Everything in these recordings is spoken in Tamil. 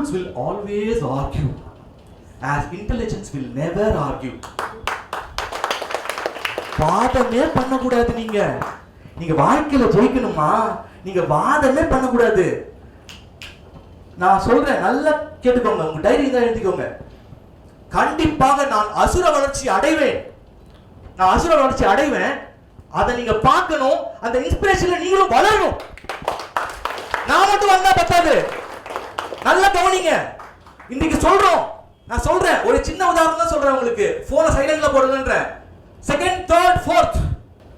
fools will always argue as intelligence will never argue. வாதமே பண்ணக்கூடாது. நீங்க வாழ்க்கையில ஜெயிக்கணுமா, நீங்க வாதமே பண்ணக்கூடாது. நான் சொல்றேன், நல்லா கேட்டுக்கோங்க, உங்க டைரி தான் எழுதிக்கோங்க. கண்டிப்பாக நான் அசுர வளர்ச்சி அடைவேன். அதை நீங்க பார்க்கணும். அந்த இன்ஸ்பிரேஷன்ல நீங்களும் வளரணும். நான் மட்டும் வந்தா பத்தாது. நல்லா கவனிங்க. இன்னைக்கு நான் சொல்றேன், ஒரு சின்ன உதாரணம் தான் சொல்றேன் உங்களுக்கு. போனை சைலண்ட்ல போடுங்கன்றேன். செகண்ட், தேர்ட், ஃபோர்த்,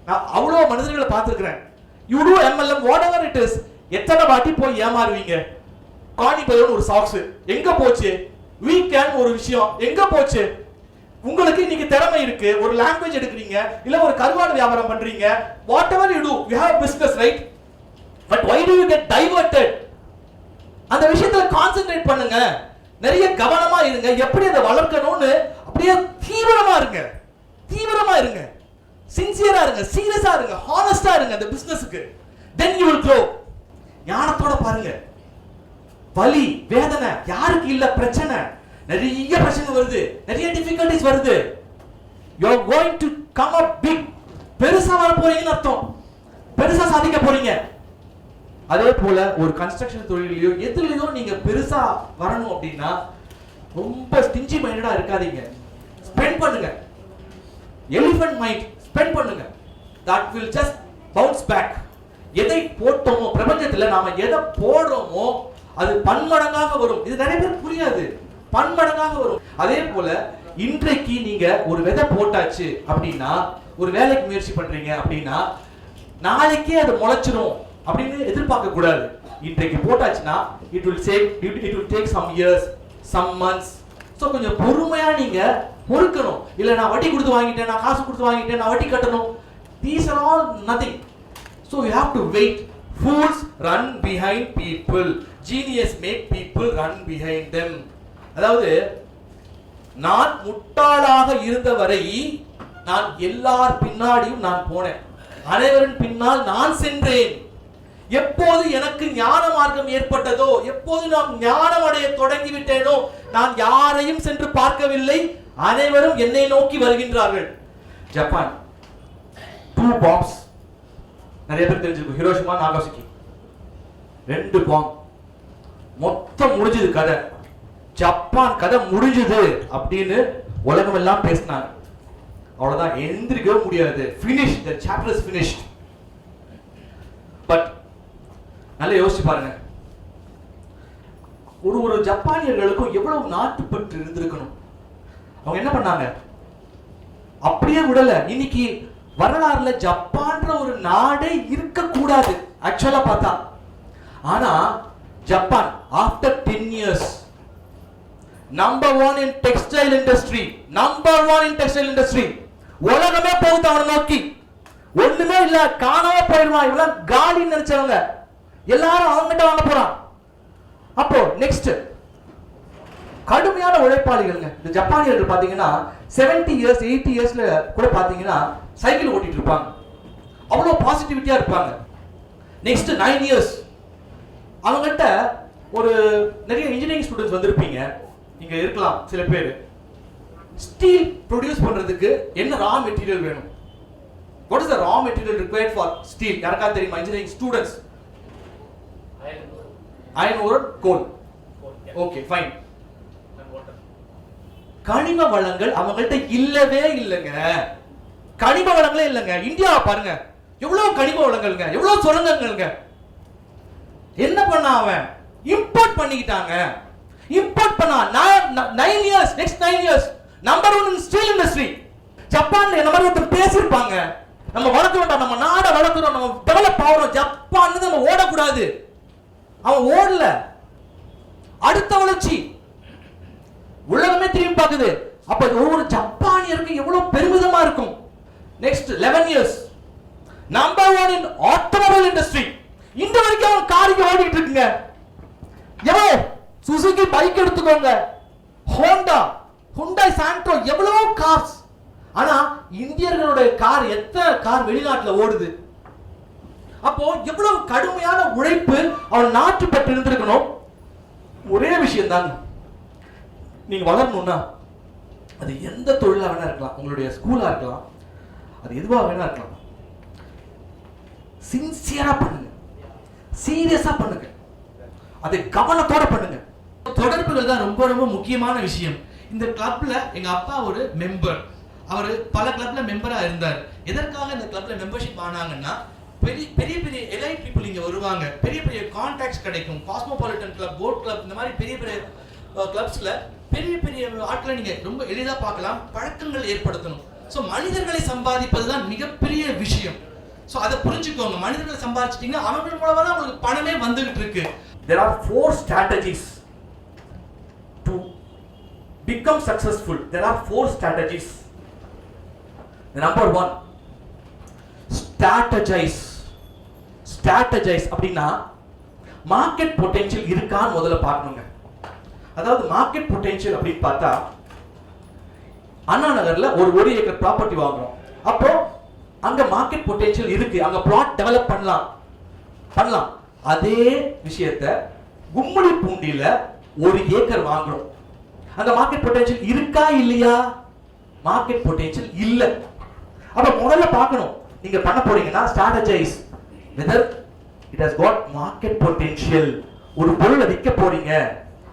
நான் அவ்வளவு மனிதர்களை பார்த்திருக்கிறேன். You to MLM whatever it is. எத்தனை வாட்டி போய் ஏமாறுவீங்க? காணிபையோட ஒரு சாக்ஸ் எங்க போச்சு? வீக்கெண்ட் ஒரு விஷயம் எங்க போச்சு? உங்களுக்கு இன்னைக்கு திறமை இருக்கு, ஒரு லாங்குவேஜ் எடுக்கிறீங்க, இல்ல ஒரு கருவாடு வியாபாரம் பண்றீங்க, whatever you do, you have business, right? But why do you get diverted? அந்த விஷயத்துல கான்சென்ட்ரேட் பண்ணுங்க. நிறைய கவனமா இருங்க. எப்படி அதை வளர்க்கணும்னு அப்படியே தீவிரமா இருங்க. சின்சியரா இருங்க, சீரியஸா இருங்க, ஹானஸ்டா இருங்க அந்த பிசினஸ்க்கு. then you will grow. ஞானத்தோட பாருங்க. வலி, வேதனை யாருக்கு இல்ல? பிரச்சனை, நிறைய பிரச்சனை வருது, நிறைய டிஃபிகல்டிஸ் வருது. you are going to come up big. பெருசா வர போறீங்கன்னு அர்த்தம். பெருசா சாதிக்க போறீங்க. அதே போல ஒரு கன்ஸ்ட்ரக்ஷன் தொழிலையோ எதுலயோ நீங்க பெருசா வரணும் அப்படின்னா ரொம்ப ஸ்டிஞ்சி மைண்டடா இருக்காதீங்க. ஸ்பெண்ட் பண்ணுங்க. எலிஃபண்ட் மைண்ட் ஸ்பெண்ட் பண்ணுங்க. that will just bounce back. எதை போட்டோமோ பிரபஞ்சத்துல, நாம எதை போடுறோமோ அது பன்மடங்காக வரும். இது நிறைய பேருக்கு புரியாது. பன்மடங்காக வரும். அதே போல இன்றைக்கு நீங்க ஒரு விதை போட்டாச்சு அப்படின்னா, ஒரு வேலைக்கு முயற்சி பண்றீங்க அப்படின்னா, நாளைக்கே அது முளைச்சிரும் அப்படின்னு எதிர்பார்க்க கூடாது. இன்றைக்கு போட்டாச்சுன்னா it will take some years, some months. So கொஞ்சம் பொறுமையா நீங்க பொறுக்கணும். இல்ல நான் வட்டி கொடுத்து வாங்கிட்டேன், நான் காசு கொடுத்து வாங்கிட்டேன், நான் வட்டி கட்டணும். These are all nothing. So you have to wait. Fools run behind people. Genius make people run behind them. அதாவது நான் முட்டாளாக இருந்த வரை நான் எல்லார் பின்னாடியும் நான் போனேன். அனைவரின் பின்னால் நான் சென்றேன். எப்போது எனக்கு ஞான மார்க்கம் ஏற்பட்டதோ, எப்போது நான் ஞானம் அடைய தொடங்கி விட்டேனோ, நான் யாரையும் சென்று பார்க்கவில்லை. அனைவரும் என்னை நோக்கி வருகின்றார்கள். ஜப்பான் 2 bombs, நிறைய பேர் தெரிஞ்சிருக்கும். Hiroshima, Nagasaki 2 bomb. மொத்தம் முடிஞ்சது கதை. ஜப்பான் கதை முடிஞ்சது அப்படின்னு உலகம் எல்லாம் பேசினாங்க. அவ்வளவுதான், எந்திரிக்கவே முடியாது. finish, the chapter is finished. But நல்லா யோசிச்சு பாருங்க, ஒரு ஜப்பானியர்களுக்கும் எவ்வளவு நாட்டுப்பற்று இருந்திருக்கணும். அவங்க என்ன பண்ணாங்க? அப்படியே விடல. இன்னைக்கு வரலாறுல ஜப்பான்ற ஒரு நாடே இருக்க கூடாது ஆக்சுவலா பார்த்தா. ஆனா Japan after 10 years number 1 in textile industry. உலகமே போகுது அவனை நோக்கி. ஒண்ணுமே இல்ல, காணாம போயிடுவான், இவெல்லாம் காலின்னு நினைச்சவங்க எல்லாரும் அவங்ககிட்ட வாங்க போறான். அப்போ நெக்ஸ்ட் கடுமையான உழைப்பாளிகள்ங்க இந்த ஜப்பானியர்கள். பாத்தீங்கன்னா 70 years 80 yearsல கூட பாத்தீங்கன்னா சைக்கிள் ஓட்டிட்டு இருப்பாங்க. அவ்வளவு பாசிட்டிவிட்டியா இருப்பாங்க. நெக்ஸ்ட் 9 years அவங்ககிட்ட ஒரு நிறைய இன்ஜினியரிங் ஸ்டூடெண்ட்ஸ் வந்திருப்பீங்க. நீங்க இருக்கலாம் சில பேர். ஸ்டீல் ப்ரொடியூஸ் பண்றதுக்கு என்ன ரா மெட்டீரியல் வேணும்? What is the raw material required for steel? யாருக்கா தெரியுமா? Engineering students. iron ore, coal. Okay, fine. கனிம வளங்கள் அவங்கள்ட்ட இல்லவே இல்லைங்க. கனிம வளங்களே இல்லைங்க. இந்தியாவை பாருங்க, எவ்வளவு கனிம வளங்கள்ங்க, எவ்வளவு சுரங்கங்கள்ங்க. என்ன பண்ணா அவன்? இம்போர்ட் பண்ணிக்கிட்டாங்க. இம்போர்ட் பண்ணா 9 years, next 9 years number 1 in steel industry. ஜப்பான்ல என்ன மாதிரி ஒருத்தர் பேசிருப்பாங்க, நம்ம வளர்க்க வேண்டாம், நம்ம நாட வளர்க்கிறோம், நம்ம டெவலப் ஆகிறோம், ஜப்பான் நம்ம ஓடக்கூடாது. அவன் ஓடல. அடுத்த வளர்ச்சி உலகமே திரும்பி பார்க்குது. அப்ப ஒவ்வொரு ஜப்பானியருக்கு எவ்வளவு பெருமிதமா இருக்கும். Next 11 years number 1 in automobile industry. இந்த வரைக்கும் அவன் காருக்கு ஓடிட்டு இருக்குங்க. எவ்வளவு சுசுகி பைக் எடுத்துக்கோங்க, ஹோண்டா சாண்ட்ரோ, எவ்வளவு கார்ஸ். ஆனா இந்தியர்களுடைய கார், எத்தனை கார் வெளிநாட்டுல ஓடுது. அப்போ எவ்வளவு கடுமையான உழைப்பு அவன் நாட்டு பற்றி இருந்திருக்கணும். ஒரே விஷயம் தாங்க, நீங்க வளரணும்னா அது எந்த தொழிலா வேணா இருக்கலாம், உங்களுடைய ஸ்கூலா இருக்கலாம், அது எதுவா வேணா இருக்கலாம், சின்சியரா பண்ணுங்க, சீரியஸா பண்ணுங்க, அதை கவனத்தோட பண்ணுங்க. தொடர்புகள் தான் ரொம்ப ரொம்ப முக்கியமான விஷயம். இந்த கிளப்ல எங்க அப்பா ஒரு மெம்பர், அவர் பல கிளப்ல மெம்பரா இருந்தார். எதற்காக இந்த கிளப்ல மெம்பர்ஷிப் ஆனாங்கன்னா, பெரிய பெரிய பெரிய எலைட் பீப்புள் இங்க வருவாங்க, பெரிய பெரிய கான்டாக்ட்ஸ் கிடைக்கும். காஸ்மோபாலிட்டன் கிளப், போட் கிளப், இந்த மாதிரி பெரிய பெரிய கிளப்ஸ்ல பெரிய பெரிய ஆட்களை நீங்க ரொம்ப எளிதா பார்க்கலாம். பழக்கங்கள் ஏற்படுத்தணும். ஸோ மனிதர்களை சம்பாதிப்பது தான் மிகப்பெரிய விஷயம். ஸோ அதை புரிஞ்சுக்கோங்க. மனிதர்களை சம்பாதிச்சிட்டீங்கன்னா அவர்கள் மூலமா தான் உங்களுக்கு பணமே வந்துகிட்டு இருக்கு. There are 4 strategies to become successful. There are 4 strategies. The number 1, strategize. Strategize அப்படின்னா மார்க்கெட் பொட்டென்ஷியல் இருக்கான்னு முதல்ல பார்க்கணுங்க. அதாவது மார்க்கெட் பொட்டென்ஷியல் அப்படின்னு பார்த்தா, அண்ணா நகர்ல ஒரு ஏக்கர் ப்ராப்பர்ட்டி வாங்குறோம். அப்போ அங்க மார்க்கெட் பொட்டென்ஷியல் இருக்கு, அங்க பிளாட் டெவலப் பண்ணலாம். அதே விஷயத்தை கும்மிடி பூண்டியில 1 ஏக்கர் வாங்குறோம். அந்த மார்க்கெட் பொட்டென்ஷியல் இருக்கா இல்லையா? மார்க்கெட் பொட்டென்ஷியல் இல்ல. அப்ப முதல்ல பார்க்கணும், நீங்க பண்ண போறீங்கன்னா strategize whether it has got market potential. ஒரு பொருளை விற்க போறீங்க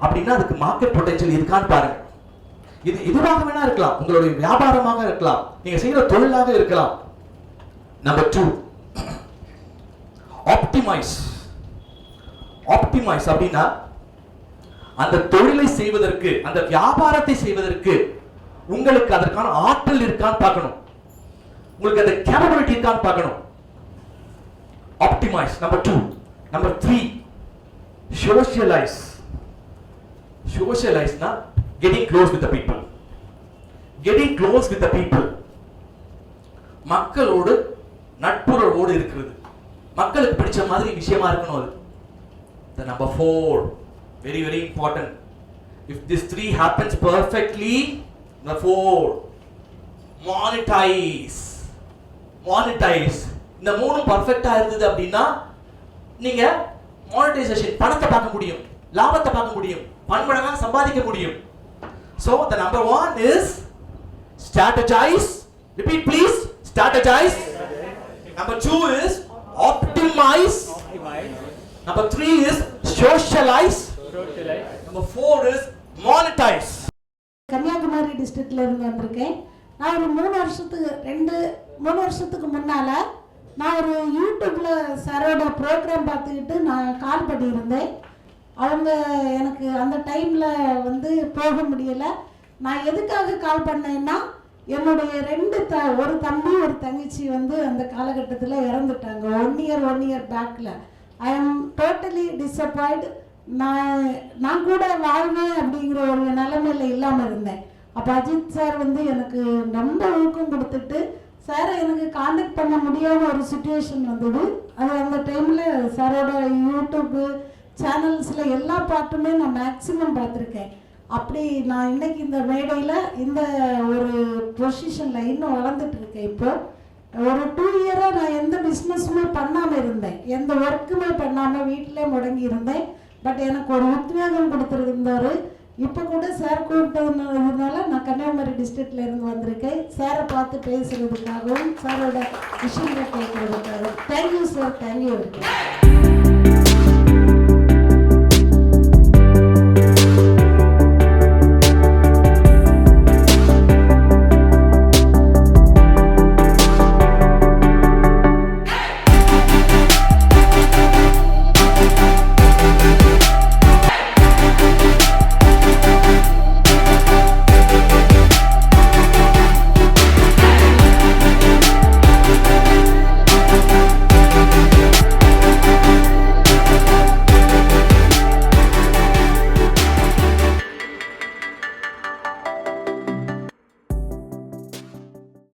அப்படின்னா அதுக்கு மார்க்கெட் பொட்டென்ஷியல் இருக்கான்னு பாருங்க. இது எதுவாக வேணா இருக்கலாம், உங்களுடைய வியாபாரமாக இருக்கலாம், நீங்க செய்யற தொழிலாக இருக்கலாம். Number 2, optimise. ஆப்டிமைஸ் அப்படின்னா அந்த தொழிலை செய்வதற்கு, அந்த வியாபாரத்தை செய்வதற்கு உங்களுக்கு அதற்கான ஆற்றல் இருக்கான்னு பார்க்கணும், உங்களுக்கு அந்த கேப்பபிலிட்டி இருக்கான்னு பார்க்கணும். Optimise number 2. Number 3, socialise. சோஷியலைஸ்னா getting close with the people. Getting close with the people. மக்களோடு நட்புறவோடு இருக்கிறது, மக்களுக்கு பிடிச்ச மாதிரி விஷயமா இருக்கணும் அது. The number 4, very very important. If this 3 happens perfectly, the 4, monetize. Monetize. இந்த 3 பர்ஃபெக்ட்டா இருந்தது அப்படின்னா நீங்க மானிட்டைசேஷன், பணத்தை பார்க்க முடியும், லாபத்தை பார்க்க முடியும், பன்மடங்கா சம்பாதிக்க முடியும். So the number 1 is strategize. Repeat please. Strategize. Number 2 is optimize. Number 3 is socialize. Number 4 is monetize. Kanyakumari டிஸ்ட்ரிக்ட்ல இருந்து வந்திருக்கேன். நான் ஒரு 3 வருஷத்துக்கு முன்னால நான் ஒரு யூடியூப்ல சாரோட ப்ரோக்ராம் பார்த்துக்கிட்டு நான் கால் பண்ணியிருந்தேன். அவங்க எனக்கு அந்த டைமில் வந்து போக முடியலை. நான் எதுக்காக கால் பண்ணேன்னா, என்னுடைய ஒரு தம்பி ஒரு தங்கச்சி வந்து அந்த காலகட்டத்தில் இறந்துட்டாங்க. 1 இயர் பேக்கில். I am totally disappoint. நான் கூட வாழ்வேன் அப்படிங்கிற ஒரு நிலைமையில இல்லாமல் இருந்தேன். அப்போ அஜித் சார் வந்து எனக்கு ரொம்ப ஊக்கம் கொடுத்துட்டு, சாரை எனக்கு கான்டாக்ட் பண்ண முடியாத ஒரு சுச்சுவேஷன் வந்தது. அது அந்த டைமில் சாரோட யூடியூப்பு சேனல்ஸில் எல்லா பாட்டுமே நான் மேக்ஸிமம் பார்த்துருக்கேன். அப்படி நான் இன்னைக்கு இந்த மேடையில் இந்த ஒரு பொசிஷனில் இன்னும் வளர்ந்துட்டு இருக்கேன். இப்போ ஒரு 2 இயராக நான் எந்த பிஸ்னஸுமே பண்ணாமல் இருந்தேன், எந்த ஒர்க்குமே பண்ணாமல் வீட்டிலே முடங்கி இருந்தேன். பட் எனக்கு ஒரு உத்வேகம் கொடுத்துருந்தாரு. இப்போ கூட சார் கூப்பிட்டதுனால நான் கன்னியாகுமரி டிஸ்ட்ரிக்ட்ல இருந்து வந்திருக்கேன். சாரை பார்த்து பேசுறதுக்காகவும் சாரோட விஷயங்களை கேட்கறதுக்காகவும். Thank you sir, thank you.